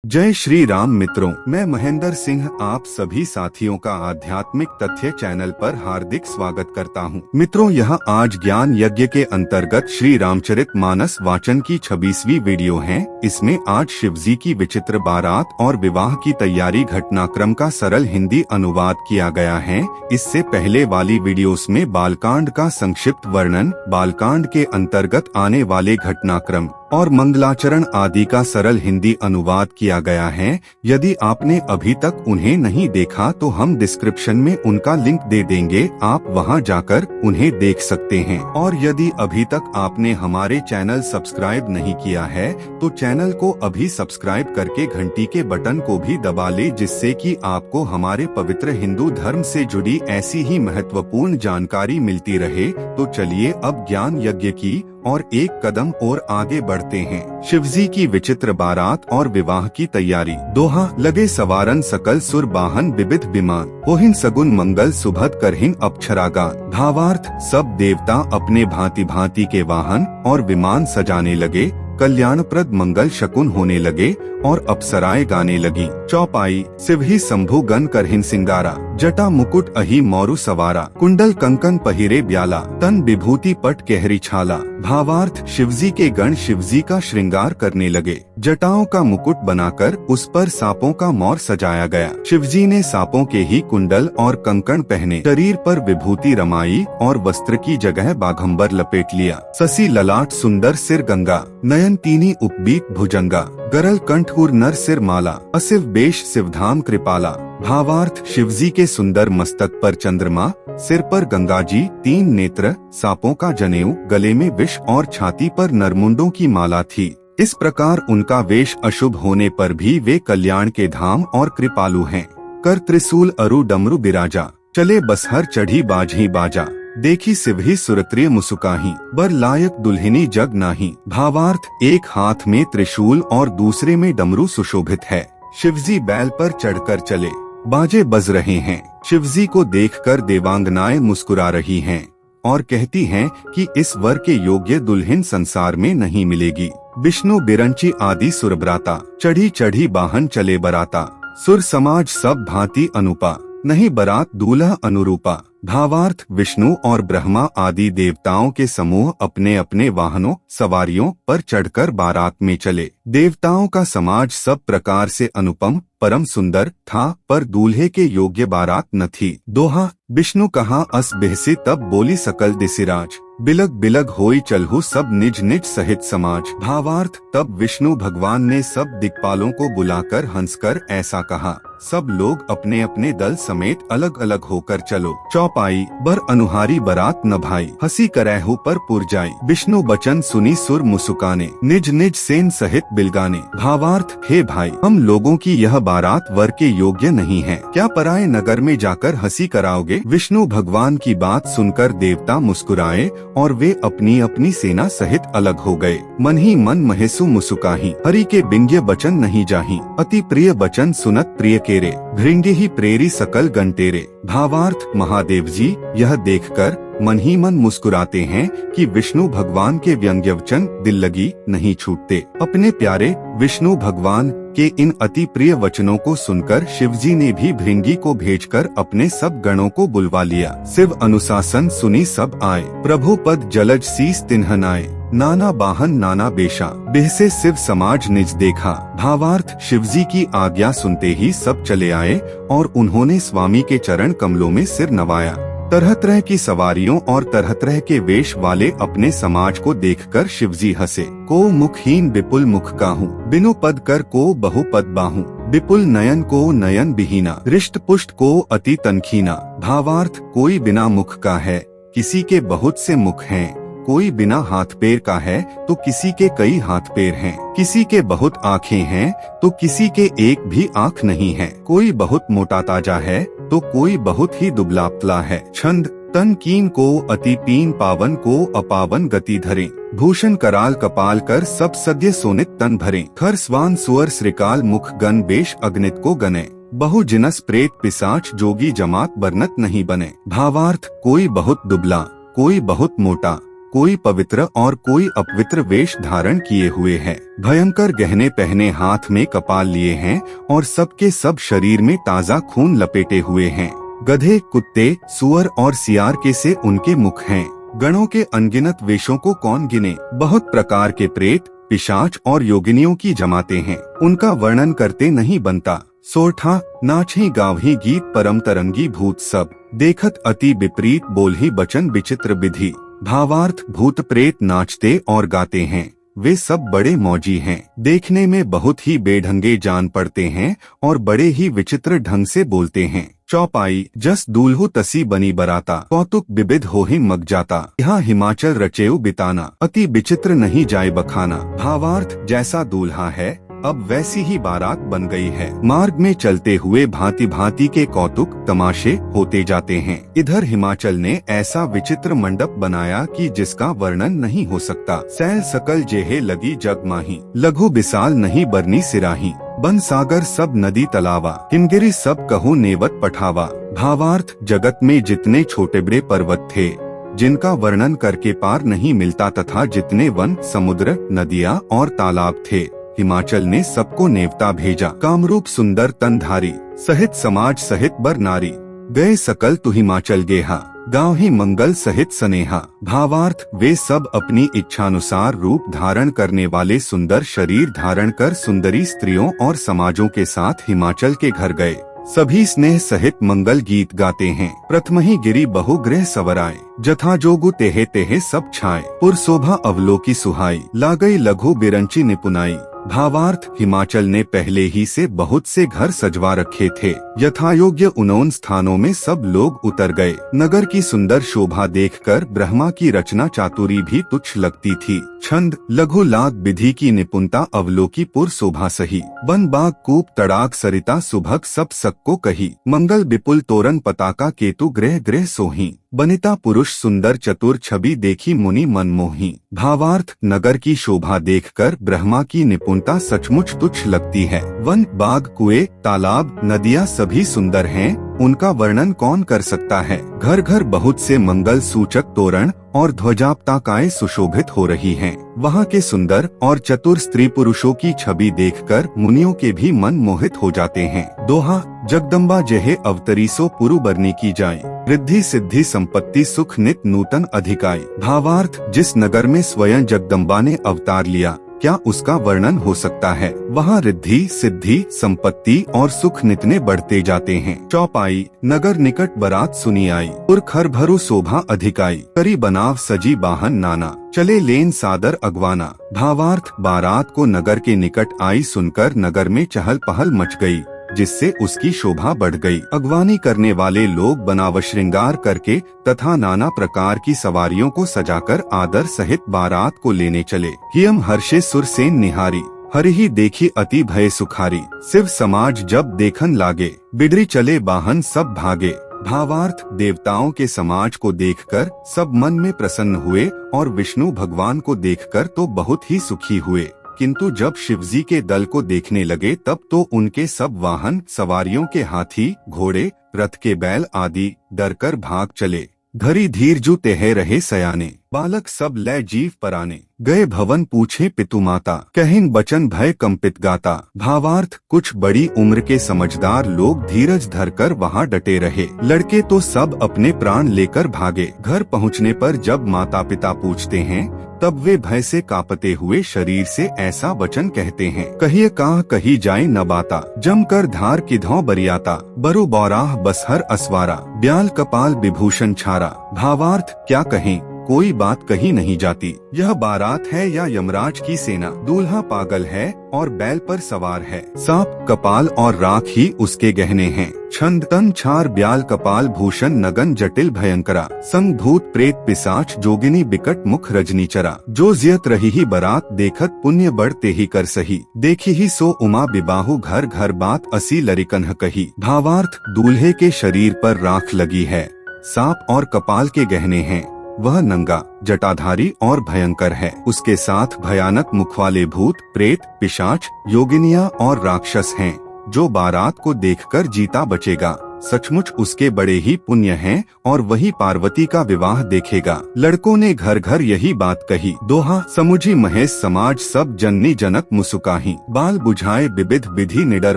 जय श्री राम मित्रों, मैं महेंद्र सिंह आप सभी साथियों का आध्यात्मिक तथ्य चैनल पर हार्दिक स्वागत करता हूं। मित्रों, यह आज ज्ञान यज्ञ के अंतर्गत श्री रामचरित मानस वाचन की 26वीं वीडियो है। इसमें आज शिवजी की विचित्र बारात और विवाह की तैयारी घटनाक्रम का सरल हिंदी अनुवाद किया गया है। इससे पहले वाली वीडियोस में बालकांड का संक्षिप्त वर्णन, बालकांड के अंतर्गत आने वाले घटनाक्रम और मंगलाचरण आदि का सरल हिंदी अनुवाद किया गया है। यदि आपने अभी तक उन्हें नहीं देखा तो हम डिस्क्रिप्शन में उनका लिंक दे देंगे, आप वहां जाकर उन्हें देख सकते हैं। और यदि अभी तक आपने हमारे चैनल सब्सक्राइब नहीं किया है तो चैनल को अभी सब्सक्राइब करके घंटी के बटन को भी दबा ले, जिससे कि आपको हमारे पवित्र हिंदू धर्म से जुड़ी ऐसी ही महत्वपूर्ण जानकारी मिलती रहे। तो चलिए अब ज्ञान यज्ञ की और एक कदम और आगे बढ़ते हैं। शिवजी की विचित्र बारात और विवाह की तैयारी। दोहा लगे सवारन सकल सुर बाहन विविध विमान, होहिन सगुन मंगल सुभद करहिन अप्सरागान। भावार्थ, सब देवता अपने भांति भांति के वाहन और विमान सजाने लगे, कल्याणप्रद मंगल शकुन होने लगे और अप्सराएं गाने लगी। चौपाई, शिवहि शंभु गण करहिन सिंगारा, जटा मुकुट अहि मोरु सवारा, कुंडल कंकन पहिरे ब्याला, तन विभूति पट केहरी छाला। भावार्थ, शिवजी के गण शिवजी का श्रृंगार करने लगे। जटाओं का मुकुट बनाकर उस पर सांपों का मोर सजाया गया। शिवजी ने सांपों के ही कुंडल और कंकण पहने, शरीर पर विभूति रमाई और वस्त्र की जगह बाघंबर लपेट लिया। ससी ललाट सुंदर सिर गंगा, नयन तीनी उपबीत भुजंगा, गरल कंठूर नर सिर माला, असिव बेश शिवधाम कृपाला। भावार्थ, शिवजी के सुंदर मस्तक पर चंद्रमा, सिर पर गंगाजी, 3 नेत्र, सांपों का जनेऊ, गले में विष और छाती पर नरमुंडों की माला थी। इस प्रकार उनका वेश अशुभ होने पर भी वे कल्याण के धाम और कृपालु हैं। कर त्रिशूल अरु डमरू बिराजा, चले बसहर चढ़ी बाजही बाजा, देखी शिवहि सुरत्रिय मुसुकाही, बर लायक दुल्हिनी जग नाही। भावार्थ, एक हाथ में त्रिशूल और दूसरे में डमरू सुशोभित है। शिवजी बैल पर चढ़कर चले, बाजे बज रहे हैं। शिवजी को देखकर देवांगनाएं मुस्कुरा रही हैं और कहती हैं कि इस वर के योग्य दुल्हन संसार में नहीं मिलेगी। विष्णु बिरंची आदि सुरब्राता, चढ़ी चढ़ी बाहन चले बराता, सुर समाज सब भांति अनुपा, नहीं बरात दूल्हा अनुरूपा। भावार्थ, विष्णु और ब्रह्मा आदि देवताओं के समूह अपने अपने वाहनों सवारियों पर चढ़कर बारात में चले। देवताओं का समाज सब प्रकार से अनुपम परम सुंदर था, पर दूल्हे के योग्य बारात न थी। दोहा, विष्णु कहा अस बेहसी तब बोली सकल दिसिराज, बिलग बिलग होई चलहु सब निज निज सहित समाज। भावार्थ, तब विष्णु भगवान ने सब दिक्पालों को बुलाकर हंसकर ऐसा कहा, सब लोग अपने अपने दल समेत अलग अलग होकर चलो। चौपाई, बर अनुहारी बरात न भाई, हंसी करैहु पर पुर जाई, विष्णु बचन सुनी सुर मुसुकाने, निज निज सेन सहित बिलगाने। भावार्थ, हे भाई, हम लोगों की यह बारात वर के योग्य नहीं है, क्या पराये नगर में जाकर हंसी कराओगे। विष्णु भगवान की बात सुनकर देवता मुस्कुराए और वे अपनी अपनी सेना सहित अलग हो गए। मन ही मन महेसु मुसुकाही, हरि के बिंग्य बचन नहीं जाही, अति प्रिय बचन सुनत प्रिय केरे, भृंगे ही प्रेरी सकल गंटेरे। भावार्थ, महादेव जी यह देखकर मन ही मन मुस्कुराते हैं कि विष्णु भगवान के व्यंग्यवचन दिल लगी नहीं छूटते। अपने प्यारे विष्णु भगवान के इन अति प्रिय वचनों को सुनकर शिवजी ने भी भृंगी को भेजकर अपने सब गणों को बुलवा लिया। शिव अनुशासन सुनी सब आए, प्रभु पद जलज शीस तिन्हनाए, नाना बाहन नाना बेशा, बेहसे शिव समाज निज देखा। भावार्थ, शिवजी की आज्ञा सुनते ही सब चले आए और उन्होंने स्वामी के चरण कमलों में सिर नवाया। तरह तरह की सवारियों और तरह तरह के वेश वाले अपने समाज को देखकर शिवजी हंसे। को मुखहीन विपुल मुख काहू, बिनु पद कर को बहु पद बाहू, विपुल नयन को नयन बिहीना, रिष्ट पुष्ट को अति तनखीना। भावार्थ, कोई बिना मुख का है, किसी के बहुत से मुख हैं, कोई बिना हाथ पैर का है तो किसी के कई हाथ पैर हैं, किसी के बहुत आँखें हैं तो किसी के एक भी आँख नहीं है, कोई बहुत मोटा ताजा है तो कोई बहुत ही दुबला पतला है। छंद, तन कीन को अति पीन, पावन को अपावन गति धरे, भूषण कराल कपाल कर सब सद्य सोनित तन भरे, खर स्वान सुअर श्रीकाल मुख गण बेश अग्नित को गने, बहु जिनस प्रेत पिशाच जोगी जमात बरनत नहीं बने। भावार्थ, कोई बहुत दुबला, कोई बहुत मोटा, कोई पवित्र और कोई अपवित्र वेश धारण किए हुए है। भयंकर गहने पहने हाथ में कपाल लिए हैं और सबके सब शरीर में ताजा खून लपेटे हुए हैं। गधे, कुत्ते, सुअर और सियार के से उनके मुख हैं। गणों के अनगिनत वेशों को कौन गिने। बहुत प्रकार के प्रेत, पिशाच और योगिनियों की जमाते हैं। उनका वर्णन करते नहीं बनता। सोरठा, नाचही गावही गीत परम तरंगी भूत सब, देखत अति विपरीत बोलही बचन विचित्र विधि। भावार्थ, भूत प्रेत नाचते और गाते हैं। वे सब बड़े मौजी हैं। देखने में बहुत ही बेढंगे जान पड़ते हैं और बड़े ही विचित्र ढंग से बोलते हैं। चौपाई, जस दूल्हू तसी बनी बराता, कौतुक विविध हो ही मग जाता। यहाँ हिमाचल रचेऊ बिताना, अति विचित्र नहीं जाए बखाना। भावार्थ, जैसा दूल्हा है अब वैसी ही बारात बन गई है। मार्ग में चलते हुए भांति भांति के कौतुक तमाशे होते जाते हैं। इधर हिमाचल ने ऐसा विचित्र मंडप बनाया कि जिसका वर्णन नहीं हो सकता। सैल सकल जेहे लगी जग माही, लघु विशाल नहीं बरनी सिराही। बन सागर सब नदी तलावा, हिमगिरी सब कहूँ नेवत पठावा। भावार्थ, जगत में जितने छोटे बड़े पर्वत थे जिनका वर्णन करके पार नहीं मिलता तथा जितने वन, समुद्र, नदियाँ और तालाब थे, हिमाचल ने सबको नेवता भेजा। कामरूप सुंदर तनधारी, सहित समाज सहित बर नारी, गए सकल तु हिमाचल गेहा, गाँव ही मंगल सहित स्नेहा। भावार्थ, वे सब अपनी इच्छानुसार रूप धारण करने वाले सुंदर शरीर धारण कर सुंदरी स्त्रियों और समाजों के साथ हिमाचल के घर गए। सभी स्नेह सहित मंगल गीत गाते हैं। प्रथम ही गिरी बहु गृह सवराए, जथा जोगु तेहे तेहे सब छाए। पुर शोभा अवलोकी सुहाई, लागई लघु बिरंची निपुनाई। भावार्थ, हिमाचल ने पहले ही से बहुत से घर सजवा रखे थे। यथायोग्य उन स्थानों में सब लोग उतर गए। नगर की सुंदर शोभा देखकर ब्रह्मा की रचना चातुरी भी तुच्छ लगती थी। छंद, लघु लाग विधि की निपुणता अवलोकी पुर शोभा सही। वन बाग कूप तड़ाग सरिता सुभग सब सबको कही। मंगल विपुल तोरण पताका केतु गृह गृह सोही। बनिता पुरुष सुंदर चतुर छवि देखी मुनि मनमोही। भावार्थ, नगर की शोभा देखकर ब्रह्मा की निपुणता सचमुच तुच्छ लगती है। वन, बाग, कुएं, तालाब, नदियाँ सभी सुंदर हैं, उनका वर्णन कौन कर सकता है। घर घर बहुत से मंगल सूचक तोरण और ध्वजापताकाएं सुशोभित हो रही हैं। वहाँ के सुंदर और चतुर स्त्री पुरुषों की छवि देखकर मुनियों के भी मन मोहित हो जाते हैं। दोहा, जगदम्बा जेहे अवतरी सो पुरु बरनी की जाए, रिद्धि सिद्धि संपत्ति सुख नित नूतन अधिकाई। भावार्थ, जिस नगर में स्वयं जगदम्बा ने अवतार लिया क्या उसका वर्णन हो सकता है। वहाँ रिद्धि सिद्धि संपत्ति और सुख नितने बढ़ते जाते हैं। चौपाई, नगर निकट बरात सुनी आई, पुर खर भरु शोभा अधिकाई। करी बनाव सजी बाहन नाना, चले लेन सादर अगवाना। भावार्थ, बारात को नगर के निकट आई सुनकर नगर में चहल पहल मच गई, जिससे उसकी शोभा बढ़ गई। अगवानी करने वाले लोग बनाव श्रृंगार करके तथा नाना प्रकार की सवारियों को सजाकर आदर सहित बारात को लेने चले। हियम हर्षे सुर सेन निहारी, हरिहि देखी अति भय सुखारी। शिव समाज जब देखन लागे, बिडरी चले बाहन सब भागे। भावार्थ, देवताओं के समाज को देखकर सब मन में प्रसन्न हुए और विष्णु भगवान को देखकर तो बहुत ही सुखी हुए, किंतु जब शिवजी के दल को देखने लगे तब तो उनके सब वाहन सवारियों के हाथी, घोड़े, रथ के बैल आदि डरकर भाग चले। घरी धीर जू तेहे रहे सयाने, बालक सब लय जीव पराने। गए भवन पूछे पितु माता, कहिन बचन भय कंपित गाता। भावार्थ, कुछ बड़ी उम्र के समझदार लोग धीरज धरकर वहाँ डटे रहे। लड़के तो सब अपने प्राण लेकर भागे। घर पहुँचने पर जब माता पिता पूछते हैं तब वे भय से कांपते हुए शरीर से ऐसा वचन कहते हैं। कहिए काह कही जाए न बाता, जमकर धार किधौ बरियाता। बरु बौराह बसहर असवारा, ब्याल कपाल विभूषण छारा। भावार्थ, क्या कहें, कोई बात कही नहीं जाती। यह बारात है या यमराज की सेना। दूल्हा पागल है और बैल पर सवार है। सांप, कपाल और राख ही उसके गहने हैं। छंद, तन छार ब्याल कपाल भूषण नगन जटिल भयंकरा। संग भूत प्रेत पिशाच जोगिनी बिकट मुख रजनी चरा। जो जियत रही ही बरात देखत पुण्य बढ़ते ही कर सही। देखी ही सो उमा बिबाहु घर घर बात असी लरिकन्ह कही। भावार्थ, दूल्हे के शरीर पर राख लगी है, सांप और कपाल के गहने हैं। वह नंगा, जटाधारी और भयंकर है। उसके साथ भयानक मुख वाले भूत, प्रेत, पिशाच, योगिनियाँ और राक्षस हैं। जो बारात को देखकर जीता बचेगा सचमुच उसके बड़े ही पुण्य हैं और वही पार्वती का विवाह देखेगा। लड़कों ने घर घर यही बात कही। दोहा समुझी महेश समाज सब जननी जनक मुसुकाही, बाल बुझाए विविध विधि निडर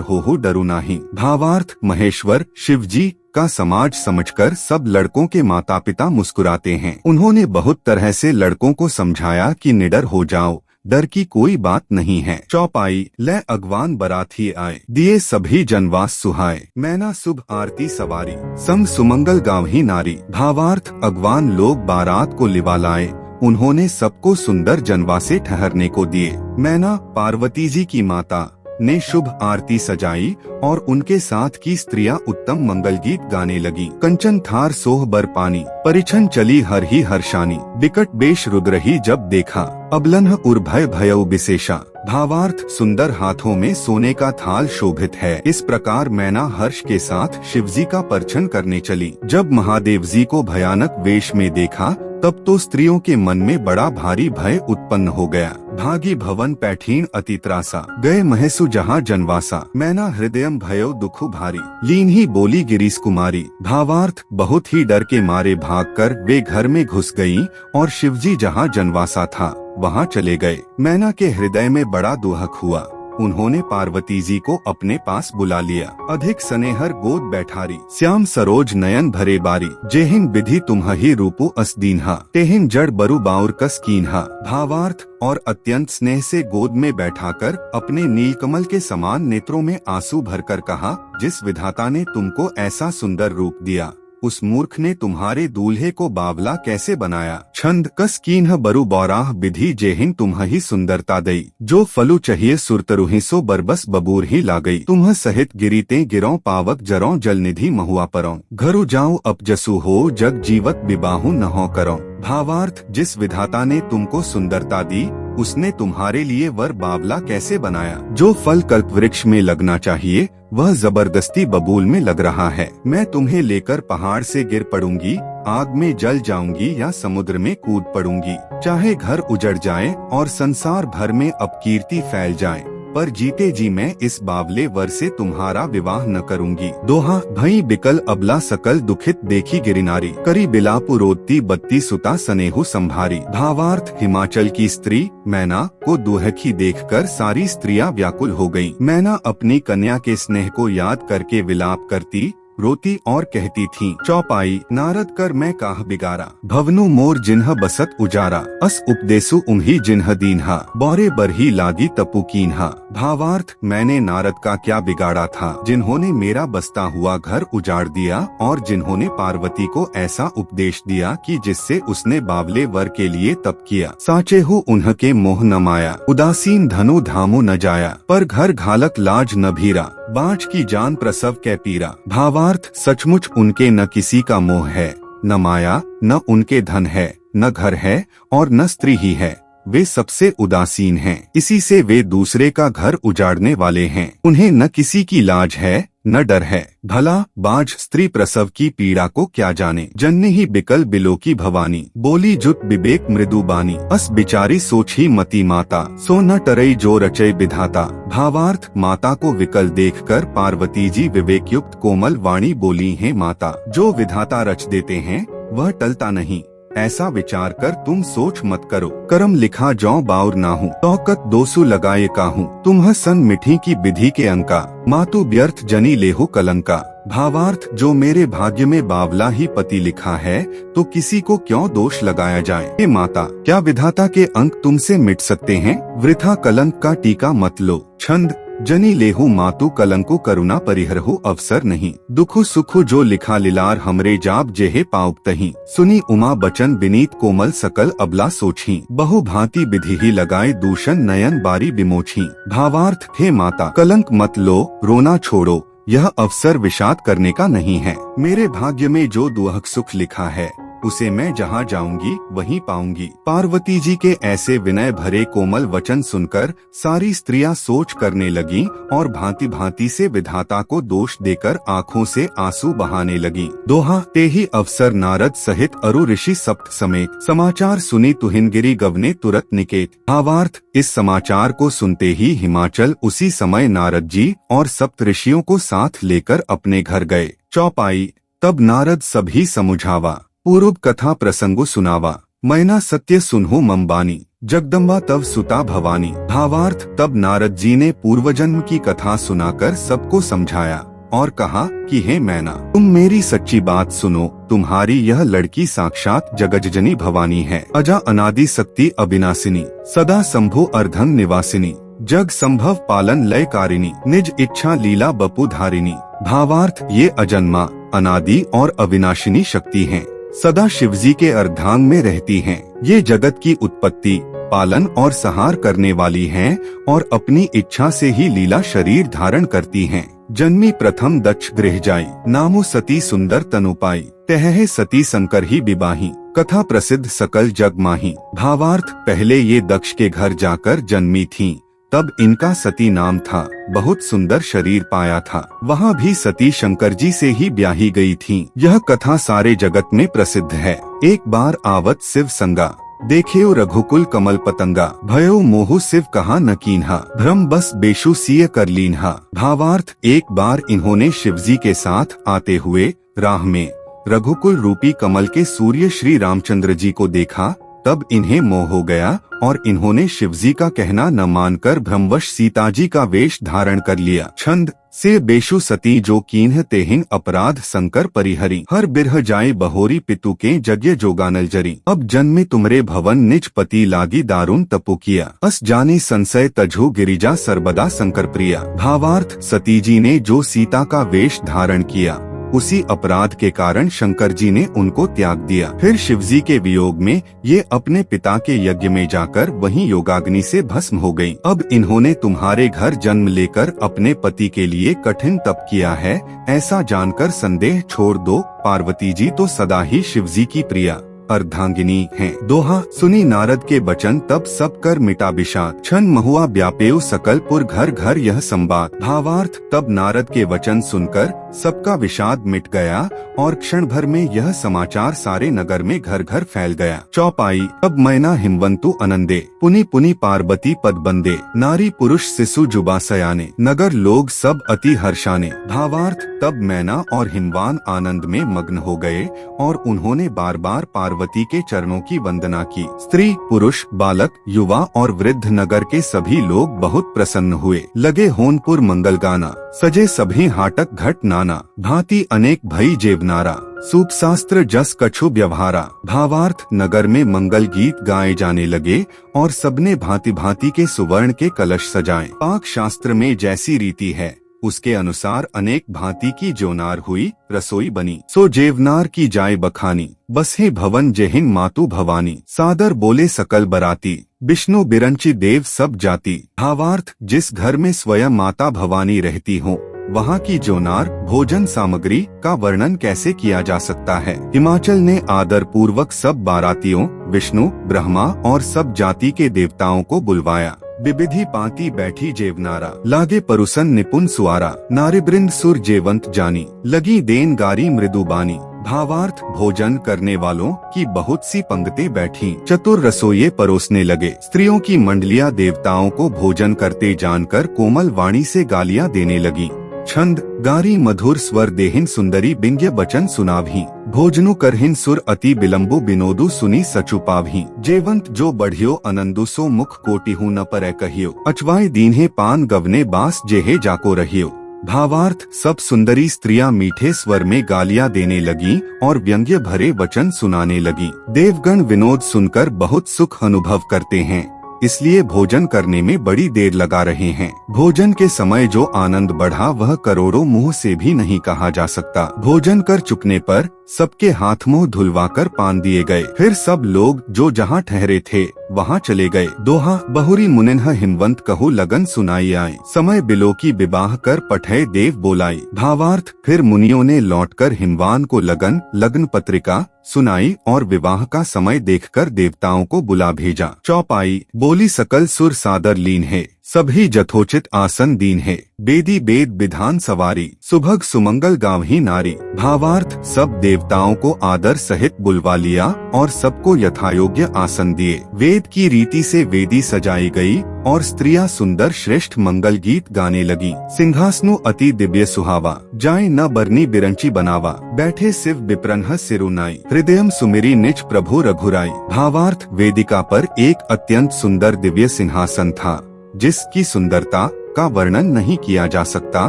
हो डरू नाही। भावार्थ महेश्वर शिव जी का समाज समझकर सब लड़कों के माता पिता मुस्कुराते हैं। उन्होंने बहुत तरह से लड़कों को समझाया कि निडर हो जाओ, डर की कोई बात नहीं है। चौपाई ले अगवान बराती आए, दिए सभी जनवास सुहाए, मैना शुभ आरती सवारी, संग सुमंगल गावही नारी। भावार्थ अगवान लोग बारात को लिवा लाए, उन्होंने सबको सुंदर जनवासे ठहरने को दिए। मैना पार्वती जी की माता ने शुभ आरती सजाई और उनके साथ की स्त्रियां उत्तम मंगल गीत गाने लगी। कंचन थार सोह बर पानी, परिछन चली हर ही हर्षानी, बिकट बेश रुद्रही जब देखा, अबलन्ह उर्भय भयउ विशेषा। भावार्थ सुंदर हाथों में सोने का थाल शोभित है। इस प्रकार मैना हर्ष के साथ शिवजी का परछन करने चली। जब महादेव जी को भयानक वेश में देखा तब तो स्त्रियों के मन में बड़ा भारी भय उत्पन्न हो गया। भागी भवन पैठीन अति त्रासा, गए महेसु जहाँ जनवासा, मैना हृदयम भयो दुखु भारी, लीन ही बोली गिरीश कुमारी। भावार्थ बहुत ही डर के मारे भागकर वे घर में घुस गईं और शिवजी जहाँ जनवासा था वहाँ चले गए। मैना के हृदय में बड़ा दुहक हुआ। उन्होंने पार्वती जी को अपने पास बुला लिया। अधिक स्नेहर गोद बैठारी, श्याम सरोज नयन भरे बारी, जेहिन विधि तुम्हि रूपु अस दीन्हा, तेहिन जड़ बरु बाउर कस कीन्हा। भावार्थ और अत्यंत स्नेह से गोद में बैठाकर अपने नीलकमल के समान नेत्रों में आंसू भरकर कहा, जिस विधाता ने तुमको ऐसा सुंदर रूप दिया उस मूर्ख ने तुम्हारे दूल्हे को बावला कैसे बनाया। छंद कस कीन्ह बरु बौराह विधि जेहिन तुम्हि सुंदरता दई, जो फलु चाहिए सुरतरुहि सो बरबस बबूर ही ला गई। तुम्ह सहित गिरीते गिरों पावक जरों जल निधि महुआ परों, घरु जाऊं अपजसु हो जग जीवत विबाहु नहो करों। भावार्थ जिस विधाता ने तुमको सुंदरता दी उसने तुम्हारे लिए वर बावला कैसे बनाया। जो फल कल्प वृक्ष में लगना चाहिए वह जबरदस्ती बबूल में लग रहा है। मैं तुम्हें लेकर पहाड़ से गिर पड़ूंगी, आग में जल जाऊंगी या समुद्र में कूद पड़ूंगी। चाहे घर उजड़ जाए और संसार भर में अपकीर्ति फैल जाए, पर जीते जी मैं इस बावले वर से तुम्हारा विवाह न करूंगी। दोहा भई बिकल अबला सकल दुखित देखी गिरिनारी, करी बिलापु रोदती बत्ती सुता सनेहु संभारी। भावार्थ हिमाचल की स्त्री मैना को दुहखी देखकर सारी स्त्रियां व्याकुल हो गईं। मैना अपनी कन्या के स्नेह को याद करके विलाप करती रोती और कहती थी। चौपाई नारद कर मैं काह बिगारा, भवनु मोर जिन्ह बसत उजारा, अस उपदेसु उम्ही जिन्ह दीन्हा, बौरे बरही लागी तपु कीन्हा। भावार्थ मैंने नारद का क्या बिगाड़ा था जिन्होंने मेरा बसता हुआ घर उजाड़ दिया और जिन्होंने पार्वती को ऐसा उपदेश दिया कि जिससे उसने बावले वर के लिए तप किया। साचेहु उन्ह के मोह न माया, उदासीन धनु धामु न जाया, पर घर घालक लाज न भीरा, बाँझ की जान प्रसव कै पीरा। भावार्थ सचमुच उनके न किसी का मोह है, न माया, न उनके धन है, न घर है और न स्त्री ही है। वे सबसे उदासीन हैं, इसी से वे दूसरे का घर उजाड़ने वाले हैं। उन्हें न किसी की लाज है न डर है। भला बाझ स्त्री प्रसव की पीड़ा को क्या जाने, जननी ही बिकल बिलो की भवानी, बोली जुत विवेक मृदु बानी, अस बिचारी सोच ही मती माता, सो न टरई जो रचय विधाता। भावार्थ माता को विकल देखकर पार्वती जी विवेक युक्त कोमल वाणी बोली है, माता जो विधाता रच देते हैं वह टलता नहीं, ऐसा विचार कर तुम सोच मत करो। करम लिखा जौ बाउर नाहू, तौकत दोसु लगाए काहू, तुम्ह सन मिठी की विधि के अंका, मातु व्यर्थ जनी लेहु कलंका। भावार्थ जो मेरे भाग्य में बावला ही पति लिखा है तो किसी को क्यों दोष लगाया जाए। हे माता क्या विधाता के अंक तुमसे मिट सकते हैं, वृथा कलंक का टीका मत लो। छंद जनी लेहु मातु कलंकु करुणा परिहरहु अवसर नहीं, दुखु सुखु जो लिखा लिलार हमरे जाप जेहे पाउकतही, सुनी उमा बचन विनीत कोमल सकल अबला सोची, बहु भांति विधि ही लगाए दूषण नयन बारी विमोची। भावार्थ हे माता कलंक मत लो, रोना छोड़ो, यह अवसर विषाद करने का नहीं है। मेरे भाग्य में जो दुहक सुख लिखा है उसे मैं जहाँ जाऊंगी वहीं पाऊंगी। पार्वती जी के ऐसे विनय भरे कोमल वचन सुनकर सारी स्त्रियां सोच करने लगीं और भांति भांति से विधाता को दोष देकर आंखों से आंसू बहाने लगीं। दोहा ते ही अवसर नारद सहित अरु ऋषि सप्त समेत समाचार सुनी तुहिनगिरि गवने तुरत निकेत। भावार्थ, इस समाचार को सुनते ही हिमाचल उसी समय नारद जी और सप्त ऋषियों को साथ लेकर अपने घर गए। चौपाई। तब नारद सभी समुझावा, पूर्व कथा प्रसंगु सुनावा, मैना सत्य सुनहु मम्बानी, जगदम्बा तव सुता भवानी। भावार्थ, तब नारद जी ने पूर्वजन्म की कथा सुनाकर सबको समझाया और कहा कि हे मैना, तुम मेरी सच्ची बात सुनो। तुम्हारी यह लड़की साक्षात जगज्जननी भवानी है, अजा अनादि शक्ति अविनाशिनी, सदा शंभु अर्धंग निवासिनी, जग संभव पालन लय कारिणी, निज इच्छा लीला बपु धारिणी। भावार्थ, ये अजन्मा, अनादि और अविनाशिनी शक्ति हैं, सदा शिवजी के अर्धांग में रहती हैं। ये जगत की उत्पत्ति, पालन और संहार करने वाली हैं और अपनी इच्छा से ही लीला शरीर धारण करती हैं। जन्मी प्रथम दक्ष गृह जाई, नामु सती सुंदर तनु पाई, तह सती शंकर ही विबाही, कथा प्रसिद्ध सकल जग माही। भावार्थ, पहले ये दक्ष के घर जाकर जन्मी थीं, तब इनका सती नाम था। बहुत सुंदर शरीर पाया था। वहाँ भी सती शंकर जी से ही ब्याही गई थीं। यह कथा सारे जगत में प्रसिद्ध है। एक बार आवत शिव संगा, देखेउ रघुकुल कमल पतंगा, भयो मोहु शिव कहा न कीन्हा, भ्रम बस बेशु सिय कर लीन्हा। भावार्थ, एक बार इन्होंने शिवजी के साथ आते हुए राह में रघुकुल रूपी कमल के सूर्य श्री रामचंद्र जी को देखा, तब इन्हें मोह हो गया और इन्होंने शिवजी का कहना न मानकर भ्रमवश सीताजी का वेश धारण कर लिया। छंद से बेशु सती जो कीन्ह तेहिन अपराध शंकर परिहरी, हर बिरह जाए बहोरी पितु के जग्य जोगानल जरी। अब जन्मे तुमरे भवन निज पति लागी दारुण तपु किया, अस जाने संशय तजु गिरिजा सर्वदा शंकर प्रिया। भावार्थ, सती जी ने जो सीता का वेश धारण किया, उसी अपराध के कारण शंकर जी ने उनको त्याग दिया। फिर शिवजी के वियोग में ये अपने पिता के यज्ञ में जाकर वहीं योगाग्नि से भस्म हो गयी। अब इन्होंने तुम्हारे घर जन्म लेकर अपने पति के लिए कठिन तप किया है, ऐसा जानकर संदेह छोड़ दो। पार्वती जी तो सदा ही शिवजी की प्रिया अर्धांगिनी हैं। दोहा सुनी नारद के बचन तब सब कर मिटा विषाद, क्षण महुआ व्यापेउ सकलपुर घर घर यह संवाद। भावार्थ, तब नारद के वचन सुनकर सबका विषाद मिट गया और क्षण भर में यह समाचार सारे नगर में घर घर फैल गया। चौपाई। तब मैना हिमवंतु अनंदे, पुनि पुनि पार्वती पद बंदे, नारी पुरुष शिशु जुबा सयाने, नगर लोग सब अति हर्षाने। भावार्थ, तब मैना और हिमवान आनंद में मग्न हो गए और उन्होंने बार बार पार्वती के चरणों की वंदना की। स्त्री पुरुष बालक युवा और वृद्ध नगर के सभी लोग बहुत प्रसन्न हुए। लगे होनपुर मंगल गाना, सजे सभी हाटक घट नाना, भांति अनेक भई जेवनारा, सूप शास्त्र जस कछु व्यवहारा। भावार्थ, नगर में मंगल गीत गाए जाने लगे और सबने भांति भांति के सुवर्ण के कलश सजाए। पाक शास्त्र में जैसी रीति है उसके अनुसार अनेक भांति की जोनार हुई, रसोई बनी। सो जेवनार की जाय बखानी, बसे भवन जेहिन मातु भवानी, सादर बोले सकल बराती, विष्णु बिरंची देव सब जाति। भावार्थ, जिस घर में स्वयं माता भवानी रहती हो, वहाँ की जोनार भोजन सामग्री का वर्णन कैसे किया जा सकता है। हिमाचल ने आदर पूर्वक सब बारातियों, विष्णु ब्रह्मा और सब जाति के देवताओं को बुलवाया। विविधि पाती बैठी जेवनारा, लागे परुसन निपुण सुआरा, नारीवृंद सुर जेवंत जानी, लगी देन गारी मृदुबानी। भावार्थ, भोजन करने वालों की बहुत सी पंक्ति बैठी, चतुर रसोइये परोसने लगे। स्त्रियों की मंडलियां देवताओं को भोजन करते जानकर कोमल वाणी से गालियां देने लगी। छंद गारी मधुर स्वर देहिन सुंदरी बिंग्य बचन सुनाभी, भोजनु करहिन सुर अति बिलम्बु बिनोदु सुनी सचुपाभी, जेवंत जो बढ़ियो आनंदु सो मुख कोटिहु न पर कहियो, अचवाय दीन्हे पान गवने बास जेहे जाको रहियो। भावार्थ, सब सुंदरी स्त्रियां मीठे स्वर में गालियां देने लगी और व्यंग्य भरे वचन सुनाने लगी। देवगण विनोद सुनकर बहुत सुख अनुभव करते हैं, इसलिए भोजन करने में बड़ी देर लगा रहे हैं। भोजन के समय जो आनंद बढ़ा वह करोड़ों मुंह से भी नहीं कहा जा सकता। भोजन कर चुकने पर सबके हाथ मुंह धुलवाकर पान दिए गए। फिर सब लोग जो जहाँ ठहरे थे वहाँ चले गए। दोहा बहुरी मुनिन्ह हिमवंत कहु लगन सुनाई आए, समय बिलो की विवाह कर पठय देव बोलाई। भावार्थ फिर मुनियों ने लौटकर हिमवान को लग्न पत्रिका सुनाई और विवाह का समय देखकर देवताओं को बुला भेजा। चौपाई बोली सकल सुर सादर लीन है, सभी जथोचित आसन दीन है। बेदी वेद विधान सवारी, सुभग सुमंगल गावही नारी। भावार्थ सब देवताओं को आदर सहित बुलवा लिया और सबको यथायोग्य आसन दिए। वेद की रीति से वेदी सजाई गई और स्त्रियां सुंदर श्रेष्ठ मंगल गीत गाने लगी। सिंहासनो अति दिव्य सुहावा, जाए न बरनी बिरंची बनावा। बैठे शिव विप्रन्ह सिरुनाई, हृदयम सुमिरी निज प्रभु रघुराई। भावार्थ वेदिका पर एक अत्यंत सुंदर दिव्य सिंहासन था, जिसकी सुंदरता का वर्णन नहीं किया जा सकता,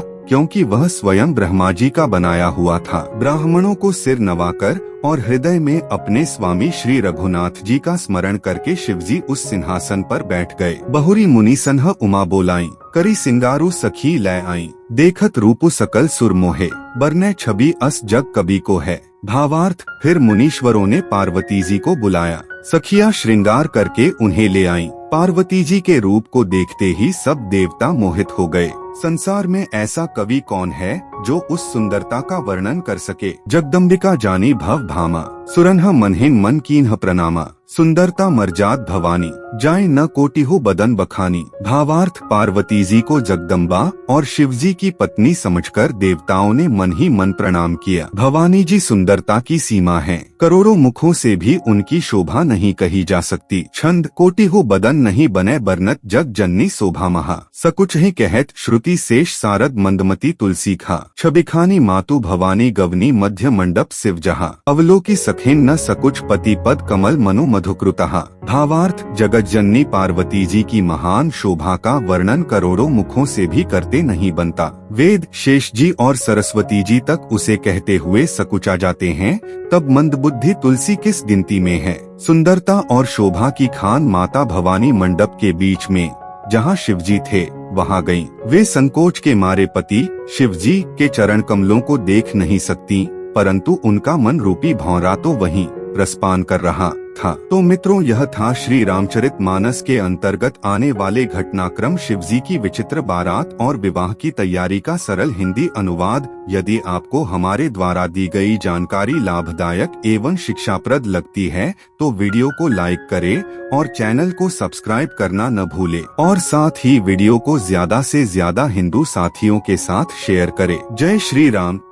क्योंकि वह स्वयं ब्रह्मा जी का बनाया हुआ था। ब्राह्मणों को सिर नवाकर और हृदय में अपने स्वामी श्री रघुनाथ जी का स्मरण करके शिवजी उस सिंहासन पर बैठ गए। बहुरी मुनि सन्ह उमा बोलाई, करी सिंगारू सखी लय आई। देखत रूपु सकल सुर मोहे, बरने छवि अस जग कवि को है। भावार्थ फिर मुनीश्वरों ने पार्वती जी को बुलाया, सखिया श्रृंगार करके उन्हें ले आईं। पार्वती जी के रूप को देखते ही सब देवता मोहित हो गए। संसार में ऐसा कवि कौन है जो उस सुंदरता का वर्णन कर सके। जगदम्बिका जानी भव भामा, सुरन्ह मनहिन मन कीन्ह प्रणामा। सुंदरता मर्जाद भवानी, जाए न कोटि हो बदन बखानी। भावार्थ पार्वती जी को जगदम्बा और शिवजी की पत्नी समझकर देवताओं ने मन ही मन प्रणाम किया। भवानी जी सुंदरता की सीमा है, करोड़ों मुखों से भी उनकी शोभा नहीं कही जा सकती। छंद कोटि हो बदन नहीं बने बरनत जग जननी शोभा महा। सकुच ही कहत श्रुति शेष सारद मंदमती तुलसी खा। छबिखानी मातु भवानी गवनी मध्य मंडप शिव जहा। अवलोकी सखिन न सकुच पति पद कमल मनु मधुकृतहा। भावार्थ जगत जननी पार्वती जी की महान शोभा का वर्णन करोड़ों मुखों से भी करते नहीं बनता। वेद शेष जी और सरस्वती जी तक उसे कहते हुए सकुचा जाते हैं, तब मंदबुद्धि तुलसी किस गिनती में है। सुंदरता और शोभा की खान माता भवानी मंडप के बीच में जहाँ शिवजी थे वहाँ गईं। वे संकोच के मारे पति शिवजी के चरण कमलों को देख नहीं सकती, परंतु उनका मन रूपी भौरा तो वहीं रसपान कर रहा था। तो मित्रों, यह था श्री रामचरितमानस के अंतर्गत आने वाले घटनाक्रम शिवजी की विचित्र बारात और विवाह की तैयारी का सरल हिंदी अनुवाद। यदि आपको हमारे द्वारा दी गई जानकारी लाभदायक एवं शिक्षाप्रद लगती है तो वीडियो को लाइक करें और चैनल को सब्सक्राइब करना न भूलें और साथ ही वीडियो को ज्यादा से ज्यादा हिंदू साथियों के साथ शेयर करें। जय श्री राम।